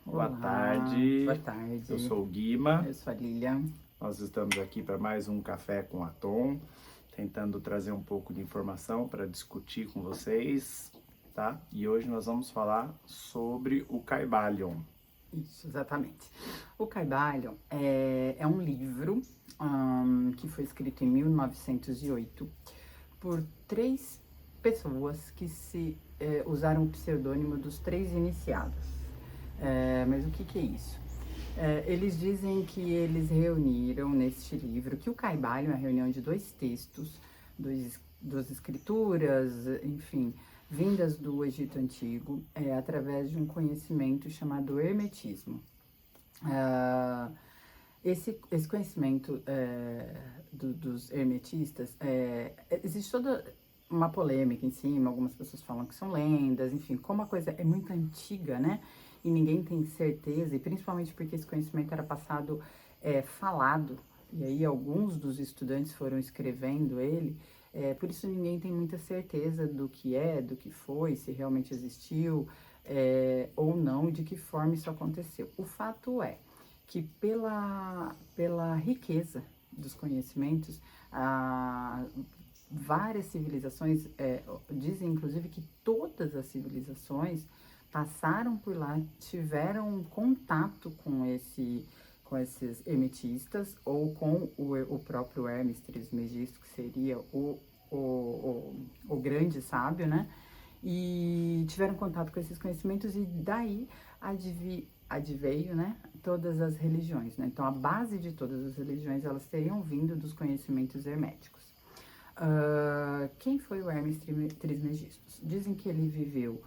Boa Olá, tarde, boa tarde. eu sou o Guima. Eu sou a Lilian. Nós estamos aqui para mais um Café com Atom, tentando trazer um pouco de informação para discutir com vocês, tá? E hoje nós vamos falar sobre o Kybalion. Isso, exatamente. O Kybalion é um livro que foi escrito em 1908 por três pessoas que usaram o pseudônimo dos três iniciados. Mas o que é isso? Eles dizem que eles reuniram neste livro, que o Kybalion é a reunião de dois textos, duas escrituras, enfim, vindas do Egito Antigo, através de um conhecimento chamado Hermetismo. Esse conhecimento dos hermetistas, existe toda uma polêmica em cima, algumas pessoas falam que são lendas, enfim, como a coisa é muito antiga, né? E ninguém tem certeza, e principalmente porque esse conhecimento era passado falado, e aí alguns dos estudantes foram escrevendo ele, por isso ninguém tem muita certeza do que foi, se realmente existiu ou não, e de que forma isso aconteceu. O fato é que pela riqueza dos conhecimentos, várias civilizações, dizem inclusive que todas as civilizações passaram por lá, tiveram contato com esses hermetistas ou com o próprio Hermes Trismegisto, que seria o grande sábio, né? E tiveram contato com esses conhecimentos e daí adveio, né, todas as religiões, né? Então, a base de todas as religiões, elas teriam vindo dos conhecimentos herméticos. Quem foi o Hermes Trismegisto? Dizem que ele viveu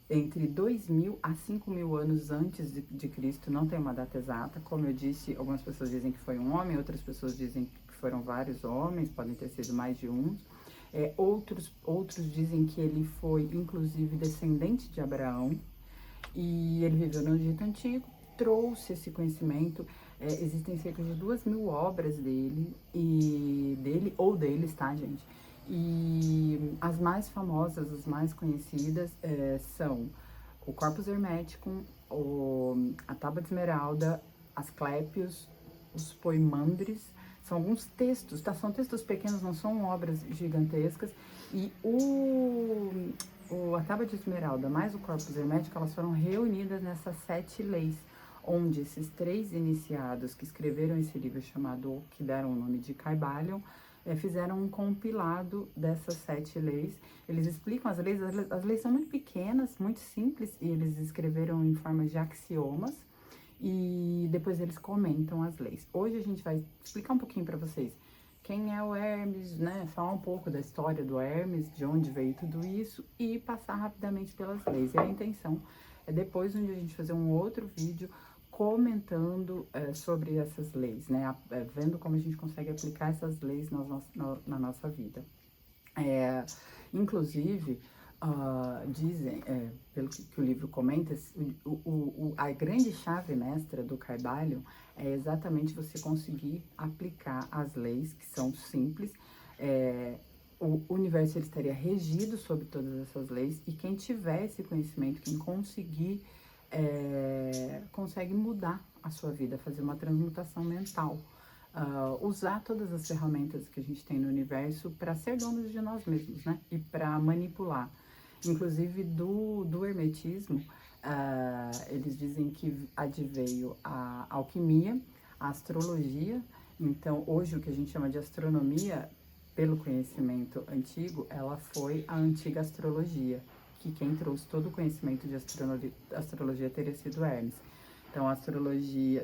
entre 2.000 a 5.000 anos antes de Cristo, não tem uma data exata. Como eu disse, algumas pessoas dizem que foi um homem, outras pessoas dizem que foram vários homens, podem ter sido mais de um. Outros dizem que ele foi, inclusive, descendente de Abraão, e ele viveu no Egito Antigo, trouxe esse conhecimento. Existem cerca de 2.000 obras dele ou deles, tá, gente? E as mais famosas, as mais conhecidas são o Corpus Hermeticum, a Tábua de Esmeralda, as Clépios, os Poimandres. São alguns textos, tá? São textos pequenos, não são obras gigantescas. E a Tábua de Esmeralda mais o Corpus Hermético, elas foram reunidas nessas 7 leis, onde esses 3 iniciados que escreveram esse livro chamado, que deram o nome de Kybalion, fizeram um compilado dessas 7 leis. Eles explicam as leis são muito pequenas, muito simples, e eles escreveram em forma de axiomas, e depois eles comentam as leis. Hoje a gente vai explicar um pouquinho para vocês quem é o Hermes, né? Falar um pouco da história do Hermes, de onde veio tudo isso, e passar rapidamente pelas leis. E a intenção é depois a gente fazer um outro vídeo comentando sobre essas leis, né? Vendo como a gente consegue aplicar essas leis na nossa vida. Inclusive, dizem, pelo que o livro comenta, a grande chave mestra do Kybalion é exatamente você conseguir aplicar as leis, que são simples. O universo ele estaria regido sobre todas essas leis, e quem tiver esse conhecimento, quem conseguir, consegue mudar a sua vida, fazer uma transmutação mental. Usar todas as ferramentas que a gente tem no universo para ser donos de nós mesmos, né? E para manipular. Inclusive do hermetismo, eles dizem que adveio a alquimia, a astrologia. Então, hoje o que a gente chama de astronomia, pelo conhecimento antigo, ela foi a antiga astrologia, que quem trouxe todo o conhecimento de astrologia teria sido Hermes. Então,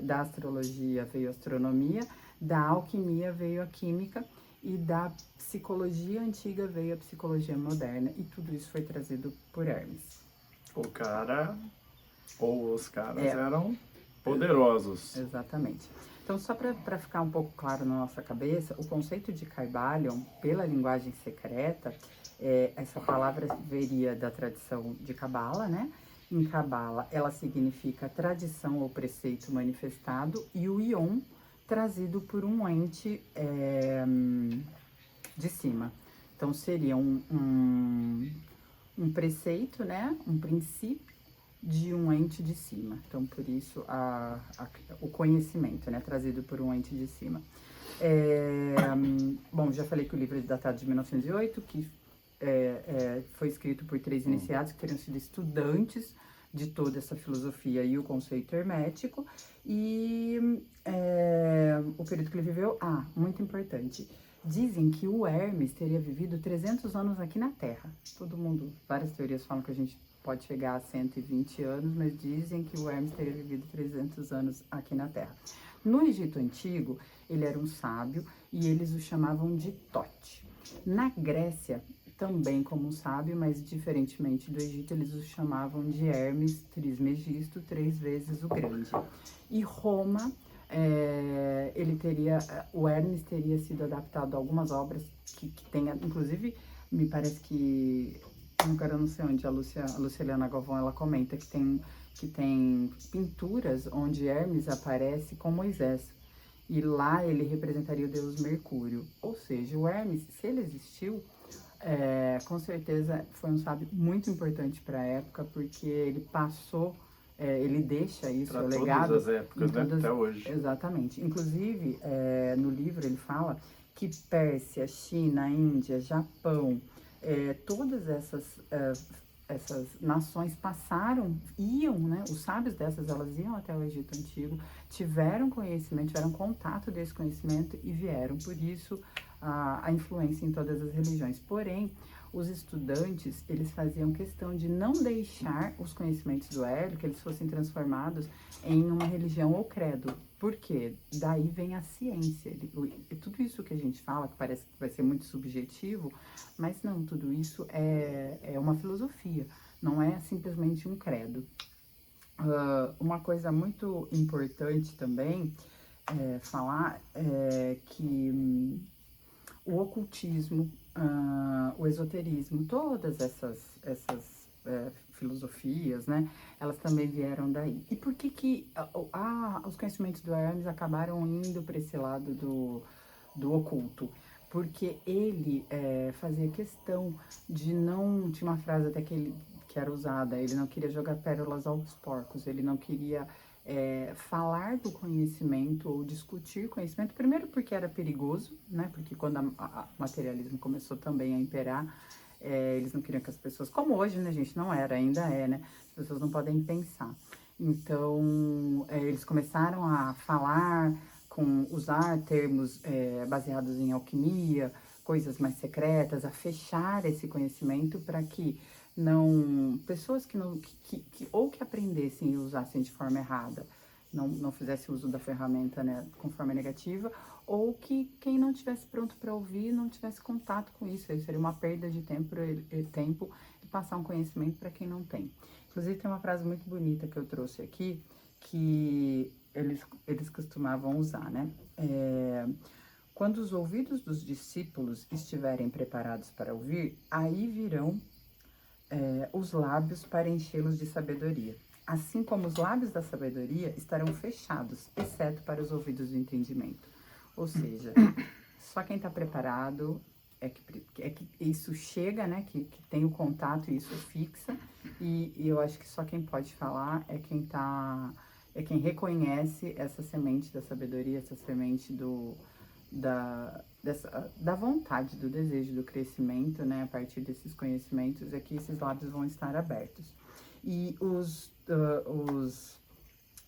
da astrologia veio a astronomia, da alquimia veio a química, e da psicologia antiga veio a psicologia moderna, e tudo isso foi trazido por Hermes. O cara, ou os caras eram poderosos. Exatamente. Então, só para ficar um pouco claro na nossa cabeça, o conceito de Kybalion, pela linguagem secreta, essa palavra viria da tradição de Cabala, né? Em Cabala, ela significa tradição ou preceito manifestado, e o Ion, trazido por um ente de cima. Então, seria um preceito, né? Um princípio de um ente de cima. Então, por isso, o conhecimento, né, trazido por um ente de cima. Bom, já falei que o livro é datado de 1908, que foi escrito por 3 iniciados que teriam sido estudantes de toda essa filosofia e o conceito hermético. E o período que ele viveu, muito importante, dizem que o Hermes teria vivido 300 anos aqui na Terra. Todo mundo, várias teorias falam que a gente pode chegar a 120 anos, mas dizem que o Hermes teria vivido 300 anos aqui na Terra. No Egito Antigo, ele era um sábio e eles o chamavam de Tote. Na Grécia, também como um sábio, mas diferentemente do Egito, eles o chamavam de Hermes Trismegisto, 3 vezes o Grande. E Roma, o Hermes teria sido adaptado a algumas obras que tem, inclusive, me parece que, agora eu não sei onde, a Luciliana Galvão, ela comenta que tem pinturas onde Hermes aparece com Moisés. E lá ele representaria o deus Mercúrio. Ou seja, o Hermes, se ele existiu, com certeza foi um sábio muito importante para a época, porque ele passou, ele deixa isso, o legado. Todas as épocas, né? Até hoje. Exatamente. Inclusive, no livro ele fala que Pérsia, China, Índia, Japão, todas essas nações iam, né? Os sábios elas iam até o Egito Antigo, tiveram conhecimento, tiveram contato desse conhecimento e vieram. Por isso, a influência em todas as religiões. Porém, os estudantes, eles faziam questão de não deixar os conhecimentos do Hélio, que eles fossem transformados em uma religião ou credo. Por quê? Daí vem a ciência. Tudo isso que a gente fala, que parece que vai ser muito subjetivo, mas não, tudo isso é uma filosofia, não é simplesmente um credo. Uma coisa muito importante também falar que o ocultismo, o esoterismo, todas essas filosofias, né, elas também vieram daí. E por que os conhecimentos do Hermes acabaram indo para esse lado do oculto? Porque ele fazia questão de não... Tinha uma frase até que era usada, ele não queria jogar pérolas aos porcos, ele não queria falar do conhecimento ou discutir conhecimento, primeiro porque era perigoso, né? Porque quando o materialismo começou também a imperar, eles não queriam que as pessoas, como hoje, né, gente, não era, ainda né? As pessoas não podem pensar. Então, eles começaram a falar, usar termos baseados em alquimia, coisas mais secretas, a fechar esse conhecimento para que pessoas que aprendessem e usassem de forma errada, não fizessem uso da ferramenta, né, com forma negativa, ou que quem não tivesse pronto para ouvir não tivesse contato com isso. Aí seria uma perda de tempo e passar um conhecimento para quem não tem. Inclusive tem uma frase muito bonita que eu trouxe aqui, que eles costumavam usar, né? Quando os ouvidos dos discípulos estiverem preparados para ouvir, aí virão os lábios para enchê-los de sabedoria. Assim como os lábios da sabedoria estarão fechados, exceto para os ouvidos do entendimento. Ou seja, só quem está preparado é que isso chega, né? Que tem o contato e isso fixa. E eu acho que só quem pode falar é quem reconhece essa semente da sabedoria, essa semente da vontade, do desejo, do crescimento, né? A partir desses conhecimentos é que esses lábios vão estar abertos. E os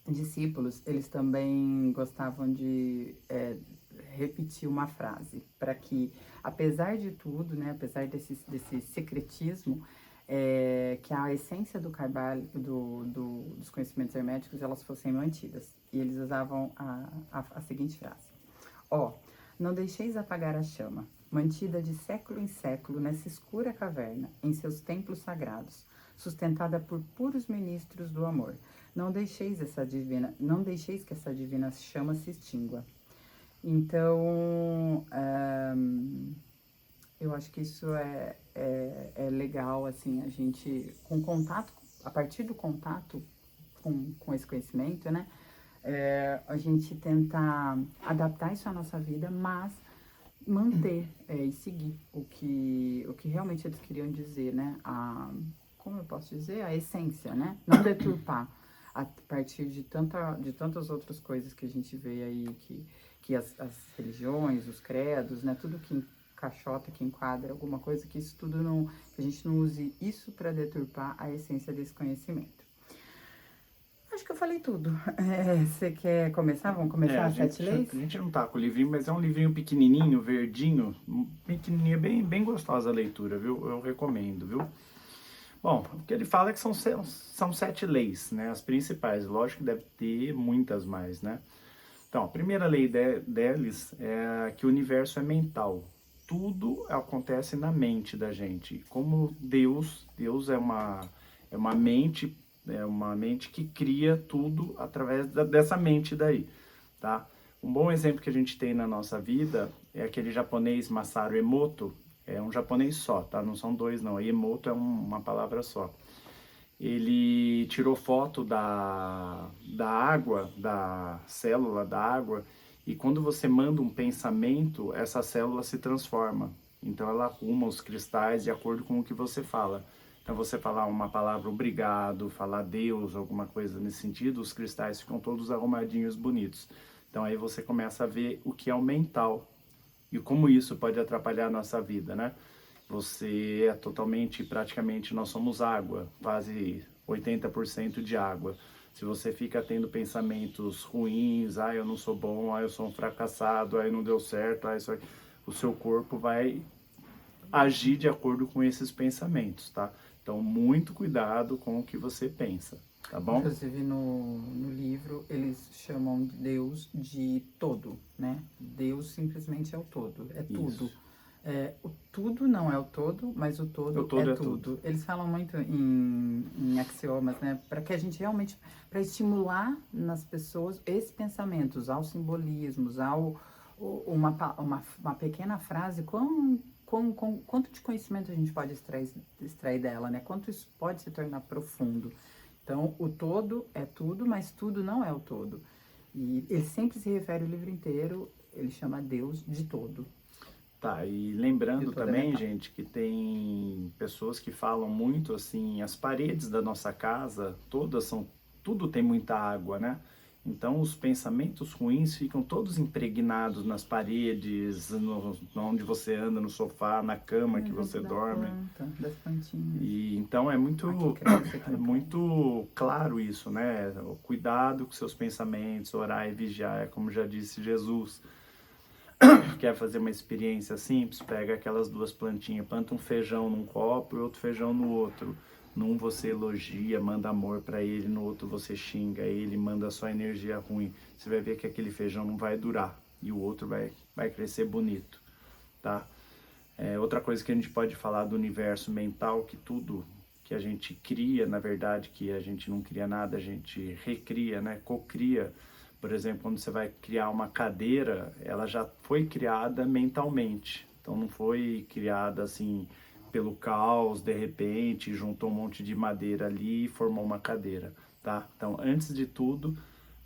discípulos, eles também gostavam de repetir uma frase, para que, apesar de tudo, né? Apesar desse secretismo, que a essência do Kybalion, dos conhecimentos herméticos, elas fossem mantidas. E eles usavam a seguinte frase: não deixeis apagar a chama, mantida de século em século nessa escura caverna, em seus templos sagrados, sustentada por puros ministros do amor. Não deixeis que essa divina chama se extingua. Então, eu acho que isso é legal, assim, a gente, a partir do contato com esse conhecimento, né? A gente tentar adaptar isso à nossa vida, mas manter e seguir o que realmente eles queriam dizer, né? como eu posso dizer, a essência, né? Não deturpar a partir de tantas outras coisas que a gente vê aí, que as religiões, os credos, né? Tudo que encaixota, que enquadra alguma coisa, que isso tudo não, que a gente não use isso para deturpar a essência desse conhecimento. Acho que eu falei tudo. Você quer começar? Vamos começar as 7 leis? A gente não tá com o livrinho, mas é um livrinho pequenininho, verdinho, pequenininho, bem gostosa a leitura, viu? Eu recomendo, viu? Bom, o que ele fala é que são 7 leis, né? As principais. Lógico que deve ter muitas mais, né? Então, a primeira lei deles é que o universo é mental. Tudo acontece na mente da gente. Como Deus é uma mente que cria tudo através dessa mente daí, tá? Um bom exemplo que a gente tem na nossa vida é aquele japonês Masaru Emoto. É um japonês só, tá? Não são dois, não. Emoto é uma palavra só. Ele tirou foto da água, da célula da água, e quando você manda um pensamento, essa célula se transforma. Então ela arruma os cristais de acordo com o que você fala. Então você falar uma palavra obrigado, falar Deus, alguma coisa nesse sentido, os cristais ficam todos arrumadinhos, bonitos. Então aí você começa a ver o que é o mental e como isso pode atrapalhar a nossa vida, né? Você é totalmente, praticamente, nós somos água, quase 80% de água. Se você fica tendo pensamentos ruins, eu não sou bom, eu sou um fracassado, não deu certo, o seu corpo vai agir de acordo com esses pensamentos, tá? Então, muito cuidado com o que você pensa, tá bom? Inclusive no livro eles chamam Deus de todo, né? Deus simplesmente é o todo, é tudo. Isso. O tudo não é o todo, mas o todo é tudo. Eles falam muito em axiomas, né? Para que a gente realmente, para estimular nas pessoas esses pensamentos, aos simbolismos, uma pequena frase, quanto de conhecimento a gente pode extrair dela, né? Quanto isso pode se tornar profundo. Então, o todo é tudo, mas tudo não é o todo. E ele sempre se refere o livro inteiro, ele chama Deus de todo. Tá, e lembrando também, gente, que tem pessoas que falam muito assim, as paredes da nossa casa, tudo tem muita água, né? Então os pensamentos ruins ficam todos impregnados nas paredes, onde você anda, no sofá, na cama que você dorme. Das plantinhas. E então é muito claro isso, né? Cuidado com seus pensamentos, orar e vigiar, como já disse Jesus. Quer fazer uma experiência simples, pega aquelas duas plantinhas, planta um feijão num copo e outro feijão no outro. Num você elogia, manda amor para ele, no outro você xinga ele, manda só energia ruim. Você vai ver que aquele feijão não vai durar e o outro vai crescer bonito, tá? Outra coisa que a gente pode falar do universo mental, que tudo que a gente cria, na verdade, que a gente não cria nada, a gente recria, né? Cocria. Por exemplo, quando você vai criar uma cadeira, ela já foi criada mentalmente. Então não foi criada assim pelo caos, de repente, juntou um monte de madeira ali e formou uma cadeira, tá? Então, antes de tudo,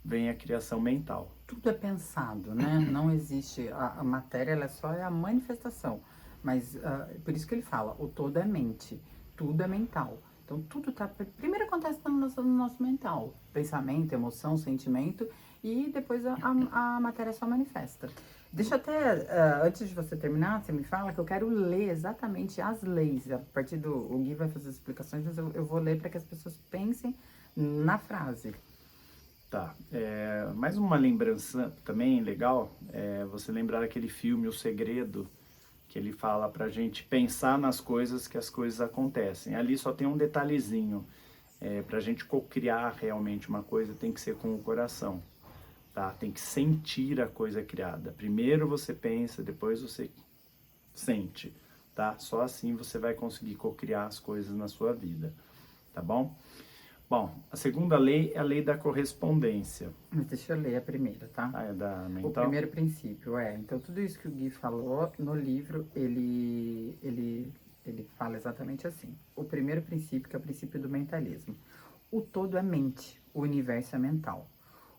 vem a criação mental. Tudo é pensado, né? Não existe, a matéria ela só é a manifestação. Mas por isso que ele fala, o todo é mente, tudo é mental. Então tudo primeiro acontece no nosso mental, pensamento, emoção, sentimento, e depois a matéria só manifesta. Deixa até, antes de você terminar, você me fala que eu quero ler exatamente as leis. A partir o Gui vai fazer as explicações, mas eu vou ler para que as pessoas pensem na frase. Tá, mais uma lembrança também legal, você lembrar aquele filme O Segredo, que ele fala pra gente pensar nas coisas, que as coisas acontecem. Ali só tem um detalhezinho, pra gente cocriar realmente uma coisa tem que ser com o coração, tá? Tem que sentir a coisa criada. Primeiro você pensa, depois você sente, tá? Só assim você vai conseguir cocriar as coisas na sua vida, tá bom? Bom, a segunda lei é a lei da correspondência. Mas deixa eu ler a primeira, tá? É da mental? O primeiro princípio então tudo isso que o Gui falou no livro, ele fala exatamente assim. O primeiro princípio, que é o princípio do mentalismo. O todo é mente, o universo é mental.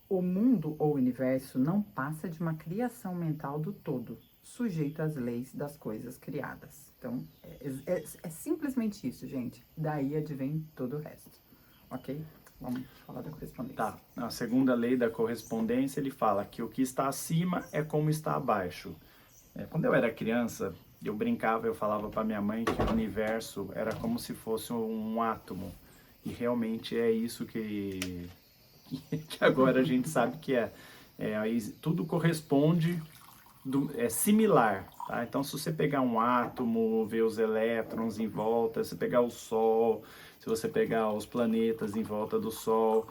O mundo ou universo não passa de uma criação mental do todo. sujeito às leis das coisas criadas. Então, é simplesmente isso, gente. Daí advém todo o resto. Ok? Vamos falar da correspondência. Tá. Na segunda lei da correspondência, ele fala que o que está acima é como está abaixo. Quando eu era criança, eu brincava, eu falava para minha mãe que o universo era como se fosse um átomo. E realmente é isso que agora a gente sabe que é. Tudo corresponde, é similar, tá? Então, se você pegar um átomo, ver os elétrons em volta, se pegar o Sol, se você pegar os planetas em volta do Sol,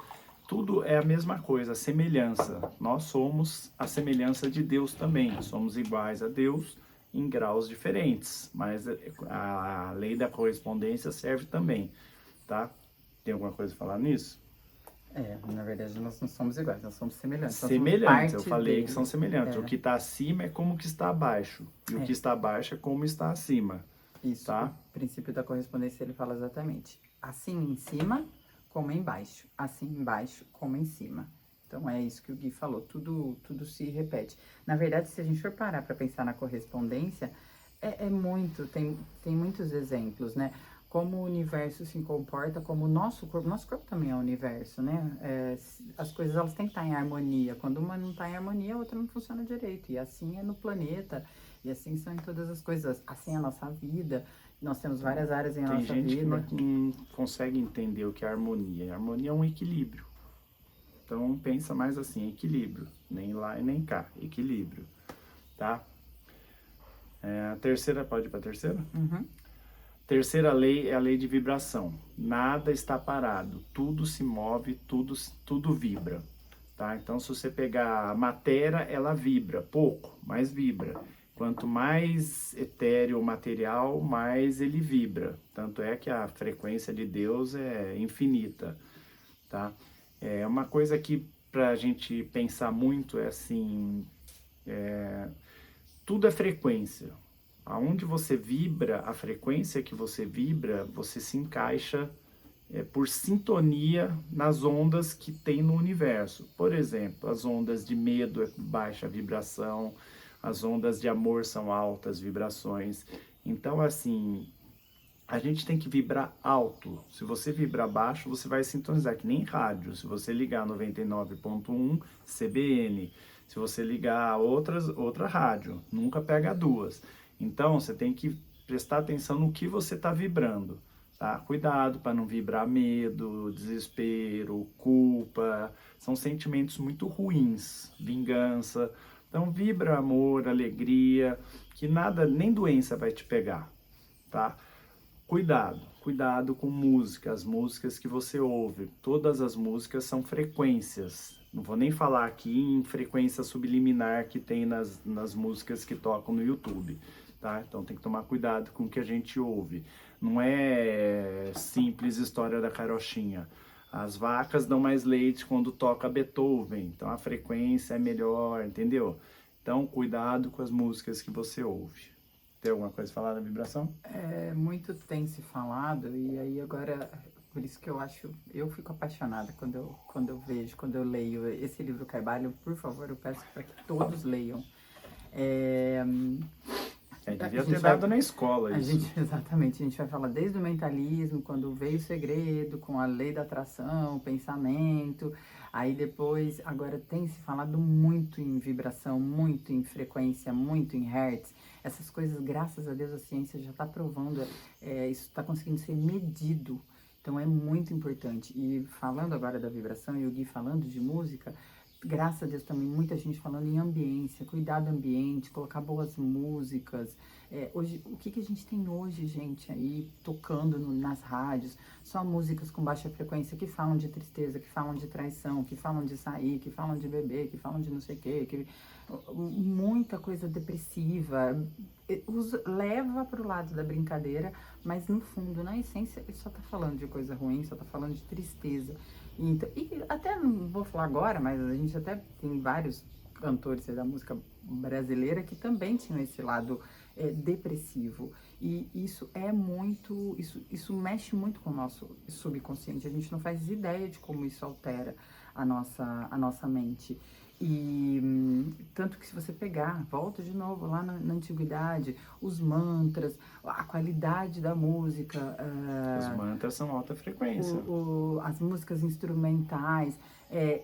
tudo é a mesma coisa, a semelhança. Nós somos a semelhança de Deus também, somos iguais a Deus em graus diferentes, mas a lei da correspondência serve também, tá? Tem alguma coisa a falar nisso? Na verdade, nós não somos iguais, nós somos semelhantes. Semelhantes, eu falei dele. que são semelhantes. O que está acima é como que está abaixo, e o que está abaixo é como está acima. Isso, tá? O princípio da correspondência, ele fala exatamente. Assim em cima, como embaixo. Assim embaixo, como em cima. Então, é isso que o Gui falou. Tudo se repete. Na verdade, se a gente for parar para pensar na correspondência, tem muitos exemplos, né? Como o universo se comporta, como o nosso corpo também é o universo, né? As coisas, elas têm que estar em harmonia. Quando uma não está em harmonia, a outra não funciona direito. E assim é no planeta, e assim são em todas as coisas. Assim é a nossa vida. Nós temos várias áreas em nossa vida. Tem gente que não consegue entender o que é harmonia. A harmonia é um equilíbrio. Então, pensa mais assim, equilíbrio. Nem lá e nem cá, equilíbrio, tá? A terceira, pode ir para a terceira? Uhum. Terceira lei é a lei de vibração. Nada está parado, tudo se move, tudo vibra, tá? Então, se você pegar a matéria, ela vibra pouco, mas vibra. Quanto mais etéreo o material, mais ele vibra. Tanto é que a frequência de Deus é infinita, tá? É uma coisa que para a gente pensar muito é assim, tudo é frequência. Aonde você vibra, a frequência que você vibra, você se encaixa por sintonia nas ondas que tem no universo. Por exemplo, as ondas de medo é baixa vibração, as ondas de amor são altas vibrações. Então, assim, a gente tem que vibrar alto. Se você vibrar baixo, você vai sintonizar, que nem rádio. Se você ligar 99.1 CBN, se você ligar outra rádio, nunca pega duas. Então, você tem que prestar atenção no que você está vibrando, tá? Cuidado para não vibrar medo, desespero, culpa. São sentimentos muito ruins, vingança. Então, vibra amor, alegria, que nada, nem doença vai te pegar, tá? Cuidado com música, as músicas que você ouve. Todas as músicas são frequências. Não vou nem falar aqui em frequência subliminar que tem nas músicas que tocam no YouTube, tá? Então tem que tomar cuidado com o que a gente ouve. Não é simples história da carochinha. As vacas dão mais leite quando toca Beethoven, então a frequência é melhor, entendeu? Então cuidado com as músicas que você ouve. Tem alguma coisa a falar da vibração? Muito tem se falado, e aí agora, por isso que eu fico apaixonada quando eu vejo, quando eu leio esse livro Kybalion. Por favor, eu peço para que todos leiam. Devia ter dado na escola isso. Exatamente, a gente vai falar desde o mentalismo, quando veio o segredo, com a lei da atração, o pensamento, aí depois, agora tem se falado muito em vibração, muito em frequência, muito em hertz. Essas coisas, graças a Deus, a ciência já está provando, isso está conseguindo ser medido. Então é muito importante. E falando agora da vibração, e o Gui falando de música, graças a Deus também muita gente falando em ambiência, cuidar do ambiente, colocar boas músicas. Hoje, o que a gente tem hoje, gente, aí tocando nas rádios? Só músicas com baixa frequência que falam de tristeza, que falam de traição, que falam de sair, que falam de beber, que falam de não sei o quê, muita coisa depressiva. Leva para o lado da brincadeira, mas no fundo, na essência, ele só tá falando de coisa ruim, só tá falando de tristeza. Então, e até não vou falar agora, mas a gente até tem vários cantores da música brasileira que também tinham esse lado depressivo. E isso isso mexe muito com o nosso subconsciente. A gente não faz ideia de como isso altera a nossa mente. Tanto que se você pegar, volta de novo lá na antiguidade, os mantras, a qualidade da música, Os mantras são alta frequência. as músicas instrumentais,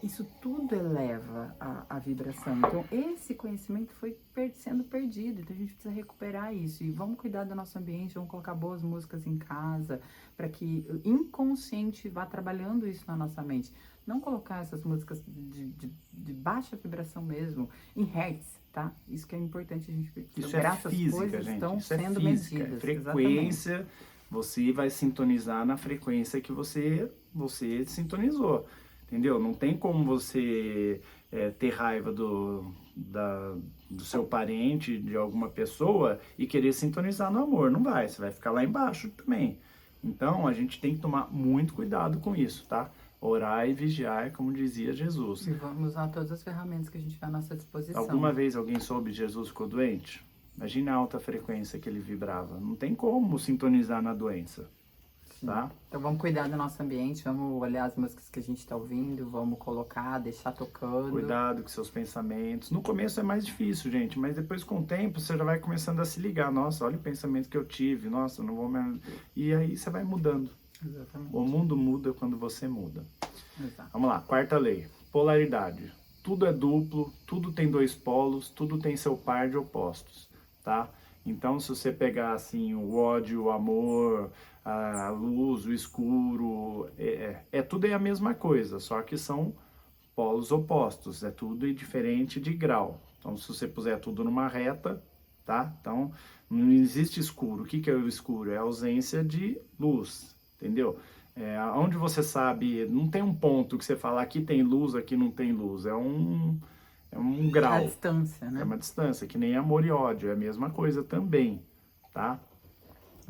isso tudo eleva a vibração. Então, esse conhecimento foi sendo perdido, então a gente precisa recuperar isso. E vamos cuidar do nosso ambiente, vamos colocar boas músicas em casa, para que o inconsciente vá trabalhando isso na nossa mente. Não colocar essas músicas de baixa vibração mesmo, em hertz, tá? Isso que é importante a gente ver. Isso é física, gente. Estão Isso é sendo física, medidas. é frequência. Exatamente. Você vai sintonizar na frequência que você sintonizou, entendeu? Não tem como você ter raiva do seu parente, de alguma pessoa e querer sintonizar no amor. Não vai, você vai ficar lá embaixo também. Então, a gente tem que tomar muito cuidado com isso, tá? Orar e vigiar, como dizia Jesus. E vamos usar todas as ferramentas que a gente tem à nossa disposição. Alguma vez alguém soube que Jesus ficou doente? Imagina a alta frequência que ele vibrava. Não tem como sintonizar na doença, tá? Então vamos cuidar do nosso ambiente, vamos olhar as músicas que a gente está ouvindo, vamos colocar, deixar tocando. Cuidado com seus pensamentos. No começo é mais difícil, gente, mas depois com o tempo você já vai começando a se ligar. Nossa, olha o pensamento que eu tive, nossa, eu não vou mais... E aí você vai mudando. Exatamente. O mundo muda quando você muda. Exato. Vamos lá, quarta lei. Polaridade. Tudo é duplo, tudo tem dois polos, tudo tem seu par de opostos, tá? Então, se você pegar assim o ódio, o amor, a luz, o escuro, tudo é a mesma coisa, só que são polos opostos, é tudo diferente de grau. Então, se você puser tudo numa reta, tá? Então, não existe escuro. O que é o escuro? É a ausência de luz, entendeu? Onde você sabe, não tem um ponto que você fala aqui tem luz, aqui não tem luz, é um grau. A distância, né? É uma distância, que nem amor e ódio, é a mesma coisa também, tá?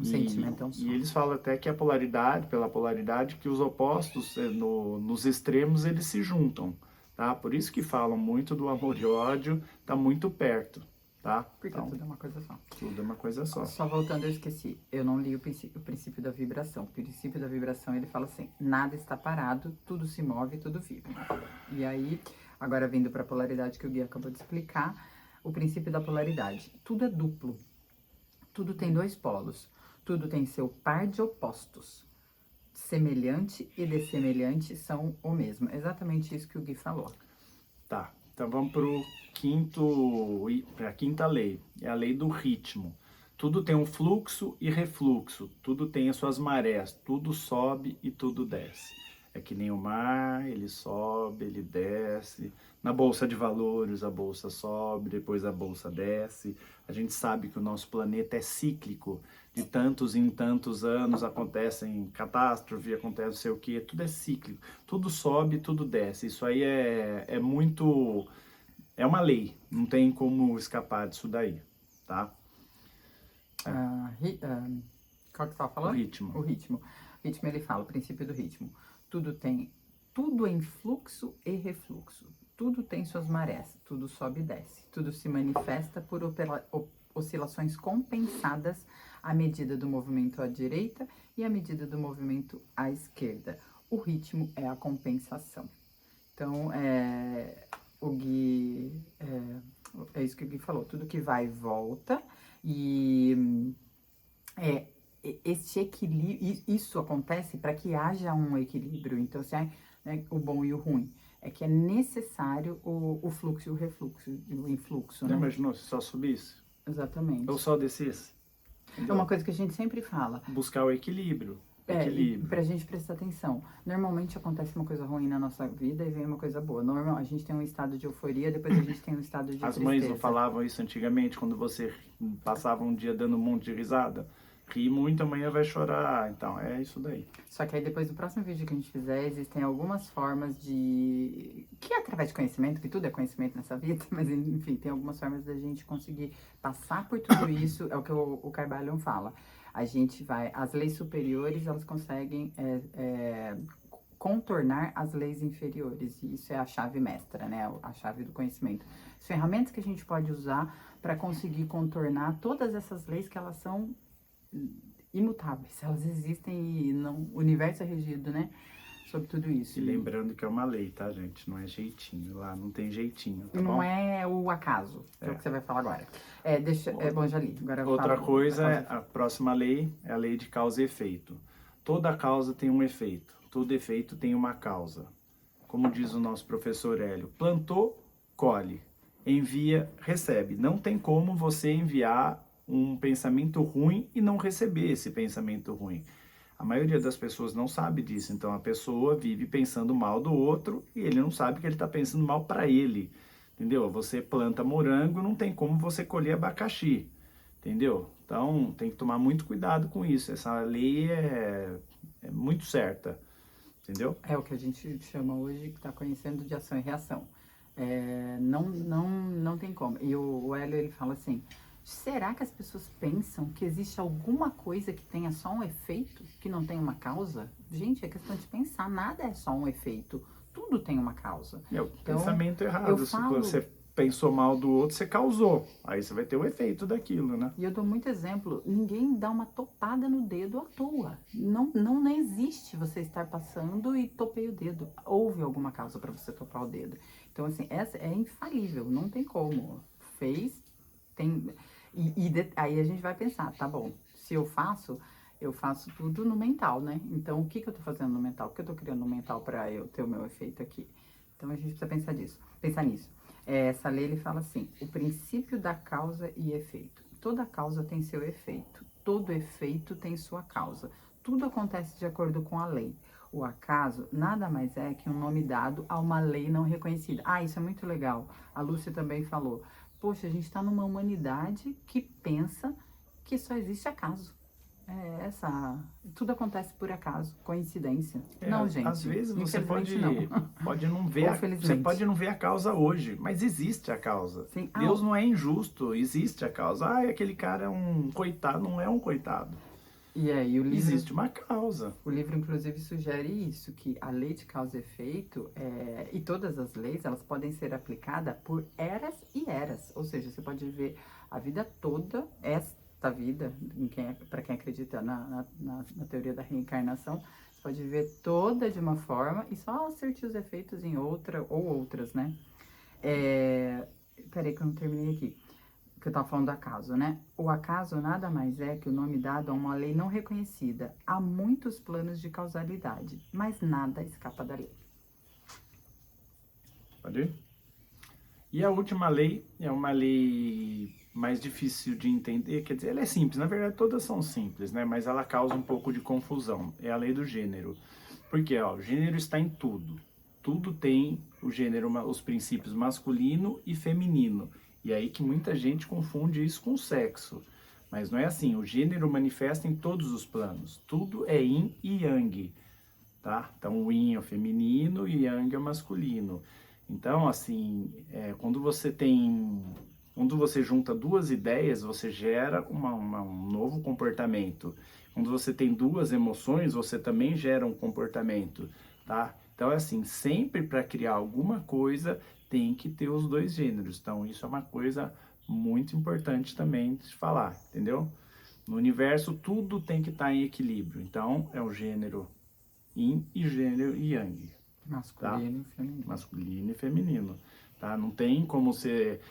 Sentimento é um só. E eles falam até que pela polaridade, que os opostos, nos extremos, eles se juntam, tá? Por isso que falam muito do amor e ódio, tá muito perto, tá? Porque Então, tudo é uma coisa só. tudo é uma coisa só. Só voltando, eu esqueci. Eu não li o princípio da vibração. O princípio da vibração, ele fala assim, nada está parado, tudo se move, tudo vibra. E aí, agora vindo para a polaridade que o Gui acabou de explicar, o princípio da polaridade. Tudo é duplo. Tudo tem dois polos. Tudo tem seu par de opostos. Semelhante e dessemelhante são o mesmo. Exatamente isso que o Gui falou. Tá, então vamos para a quinta lei, é a lei do ritmo. Tudo tem um fluxo e refluxo, tudo tem as suas marés, tudo sobe e tudo desce. É que nem o mar, ele sobe, ele desce. Na bolsa de valores, a bolsa sobe, depois a bolsa desce. A gente sabe que o nosso planeta é cíclico. De tantos em tantos anos acontecem catástrofe, acontece não sei o quê, tudo é cíclico. Tudo sobe, tudo desce. Isso aí é muito... É uma lei, não tem como escapar disso daí, tá? Qual que você estava falando? O ritmo. O ritmo. O ritmo, ele fala, o princípio do ritmo. Tudo em fluxo e refluxo. Tudo tem suas marés, tudo sobe e desce. Tudo se manifesta por oscilações compensadas à medida do movimento à direita e à medida do movimento à esquerda. O ritmo é a compensação. Então, o Gui, é isso que o Gui falou, tudo que vai e volta, e esse equilíbrio, isso acontece para que haja um equilíbrio, então, né, o bom e o ruim, é que é necessário o fluxo e o refluxo, o influxo, Já né? imaginou se só subisse? Exatamente. Ou só descesse? É uma coisa que a gente sempre fala. Buscar o equilíbrio. E pra gente prestar atenção. Normalmente acontece uma coisa ruim na nossa vida e vem uma coisa boa. A gente tem um estado de euforia, depois a gente tem um estado de As tristeza. mães não falavam isso antigamente, quando você passava um dia dando um monte de risada? Ri muito, amanhã vai chorar. Então, é isso daí. Só que aí depois do próximo vídeo que a gente fizer, existem algumas formas de... Que é através de conhecimento, que tudo é conhecimento nessa vida, mas enfim, tem algumas formas da gente conseguir passar por tudo isso, é o que o Kybalion fala. A gente vai... As leis superiores, elas conseguem contornar as leis inferiores. E isso é a chave mestra, né? A chave do conhecimento. As ferramentas que a gente pode usar para conseguir contornar todas essas leis que elas são imutáveis, elas existem e o universo é regido, né, sobre tudo isso. E lembrando que é uma lei, tá, gente? Não é jeitinho. Lá não tem jeitinho, tá Não bom? é o acaso, que é o que você vai falar agora. Bom, já li. Agora eu Outra falo coisa da é causa e a efeito. próxima lei, é a lei de causa e efeito. Toda causa tem um efeito, todo efeito tem uma causa. Como diz o nosso professor Hélio, plantou, colhe, envia, recebe. Não tem como você enviar um pensamento ruim e não receber esse pensamento ruim. A maioria das pessoas não sabe disso, então a pessoa vive pensando mal do outro e ele não sabe que ele está pensando mal para ele, entendeu? Você planta morango, não tem como você colher abacaxi, entendeu? Então tem que tomar muito cuidado com isso. Essa lei é muito certa, entendeu? É o que a gente chama hoje, que está conhecendo de ação e reação. Não tem como. E o Hélio, ele fala assim, será que as pessoas pensam que existe alguma coisa que tenha só um efeito, que não tem uma causa? Gente, é questão de pensar, nada é só um efeito, tudo tem uma causa. É o Então, pensamento eu errado. Se falo, você pensou mal do outro, você causou. Aí você vai ter o efeito daquilo, né? e eu dou muito exemplo, ninguém dá uma topada no dedo à toa. Não existe você estar passando e topei o dedo. Houve alguma causa para você topar o dedo. Então, assim, essa é infalível, não tem como. Fez, tem. Aí a gente vai pensar, tá bom, se eu faço tudo no mental, né? Então, o que que eu tô fazendo no mental? O que eu tô criando no mental para eu ter o meu efeito aqui? Então, a gente precisa pensar nisso. Essa lei, ele fala assim, o princípio da causa e efeito. Toda causa tem seu efeito, todo efeito tem sua causa. Tudo acontece de acordo com a lei. O acaso nada mais é que um nome dado a uma lei não reconhecida. Ah, isso é muito legal. A Lúcia também falou. Poxa, a gente está numa humanidade que pensa que só existe acaso. Tudo acontece por acaso, coincidência. Não, Às gente, vezes você infelizmente não. pode não ver Ou você felizmente. pode não ver a causa hoje, mas existe a causa. Sim. Deus não é injusto, existe a causa. Ah, aquele cara é um coitado, não é um coitado. E aí Existe uma causa. o livro inclusive sugere isso, que a lei de causa e efeito, e todas as leis, elas podem ser aplicadas por eras e eras. Ou seja, você pode ver a vida toda, esta vida, para quem acredita na teoria da reencarnação, você pode ver toda de uma forma e só surtir os efeitos em outra ou outras, né? Peraí que eu não terminei aqui que eu estava falando do acaso, né? O acaso nada mais é que o nome dado a uma lei não reconhecida. Há muitos planos de causalidade, mas nada escapa da lei. Pode ir? E a última lei é uma lei mais difícil de entender, quer dizer, ela é simples, na verdade todas são simples, né? Mas ela causa um pouco de confusão. É a lei do gênero. Porque, ó, o gênero está em tudo. Tudo tem o gênero, os princípios masculino e feminino. E é aí que muita gente confunde isso com sexo. Mas não é assim, o gênero manifesta em todos os planos. Tudo é yin e yang, tá? Então o yin é o feminino e yang é o masculino. Então, assim, quando você junta duas ideias, você gera um novo comportamento. Quando você tem duas emoções, você também gera um comportamento, tá? Então, é assim, sempre para criar alguma coisa, tem que ter os dois gêneros. Então, isso é uma coisa muito importante também de falar, entendeu? No universo, tudo tem que estar em equilíbrio. Então, é o gênero yin e gênero yang, tá? Masculino e feminino. Masculino e feminino, tá? Não tem como ser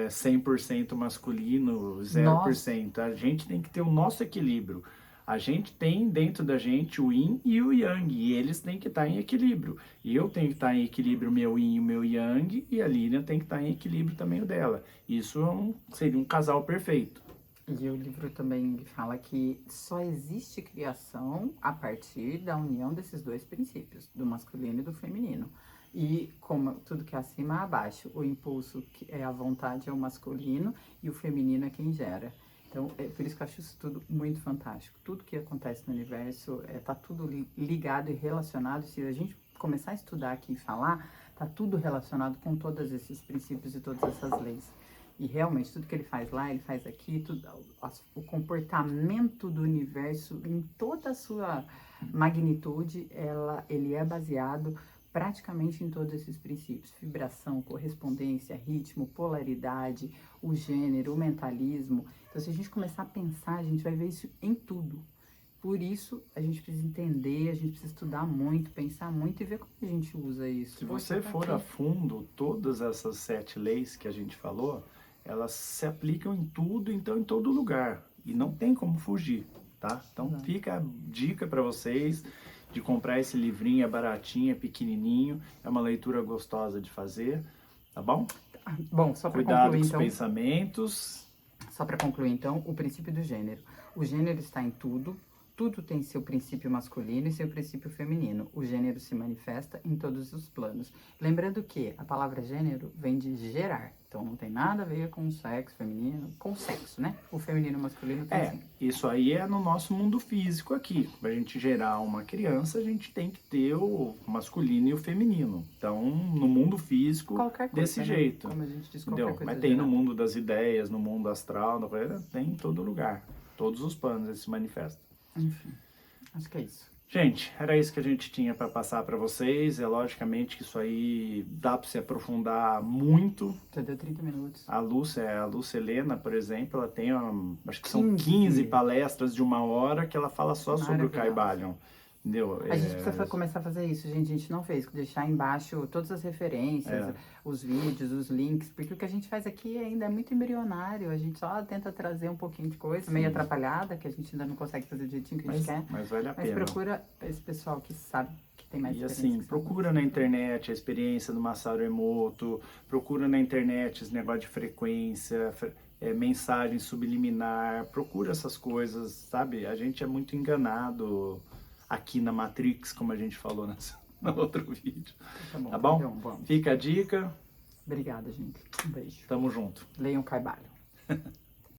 100% masculino, 0%. A gente tem que ter o nosso equilíbrio. A gente tem dentro da gente o yin e o yang, e eles têm que estar em equilíbrio. E eu tenho que estar em equilíbrio o meu yin e o meu yang, e a Lilian tem que estar em equilíbrio também o dela. Isso seria um casal perfeito. E o livro também fala que só existe criação a partir da união desses dois princípios, do masculino e do feminino. E como tudo que é acima é abaixo, o impulso, que é a vontade, é o masculino e o feminino é quem gera. Então, é por isso que eu acho isso tudo muito fantástico. Tudo que acontece no universo está tudo ligado e relacionado. Se a gente começar a estudar aqui e falar, está tudo relacionado com todos esses princípios e todas essas leis. E realmente, tudo que ele faz lá, ele faz aqui, o comportamento do universo em toda a sua magnitude, ele é baseado praticamente em todos esses princípios: vibração, correspondência, ritmo, polaridade, o gênero, o mentalismo. Então, se a gente começar a pensar, a gente vai ver isso em tudo. Por isso, a gente precisa entender, a gente precisa estudar muito, pensar muito e ver como a gente usa isso. Se Poxa, você pra for quê? a fundo, todas essas 7 leis que a gente falou, elas se aplicam em tudo, então em todo lugar. E não tem como fugir, tá? Então Exato. fica a dica para vocês de comprar esse livrinho, é baratinho, é pequenininho, é uma leitura gostosa de fazer, tá bom? Bom, só para Cuidado concluir com os então, pensamentos. o princípio do gênero. O gênero está em tudo, tudo tem seu princípio masculino e seu princípio feminino. O gênero se manifesta em todos os planos. Lembrando que a palavra gênero vem de gerar, então não tem nada a ver com o sexo feminino, com o sexo, né? O feminino e o masculino tem sim. Isso aí é no nosso mundo físico aqui. Para a gente gerar uma criança, a gente tem que ter o masculino e o feminino. Então, no mundo físico, Qualquer coisa, desse né? jeito. Como a gente diz, Entendeu? qualquer coisa Mas tem no geral. mundo das ideias, no mundo astral, tem em todo lugar. Todos os planos ele se manifesta. Enfim, acho que é isso. Gente, era isso que a gente tinha para passar para vocês. É logicamente que isso aí dá para se aprofundar muito. Já deu 30 minutos. A Lúcia Helena, por exemplo, ela tem, acho que são 15. 15 palestras de 1 hora que ela fala só sobre o Maravilhosa. Caibalion. Entendeu? A gente precisa começar a fazer isso, gente. A gente não fez, deixar embaixo todas as referências, os vídeos, os links, porque o que a gente faz aqui ainda é muito embrionário. A gente só tenta trazer um pouquinho de coisa, meio atrapalhada, que a gente ainda não consegue fazer do jeitinho que a gente quer. Mas vale a Mas pena. procura esse pessoal que sabe, que tem mais E experiência. assim, procura na internet a experiência do Masaru Emoto, procura na internet esse negócio de frequência, mensagem subliminar, procura essas coisas, sabe? A gente é muito enganado aqui na Matrix, como a gente falou no outro vídeo. Tá bom? Então, vamos. Fica a dica. Obrigada, gente. Um beijo. Tamo junto. Leiam Caibalion.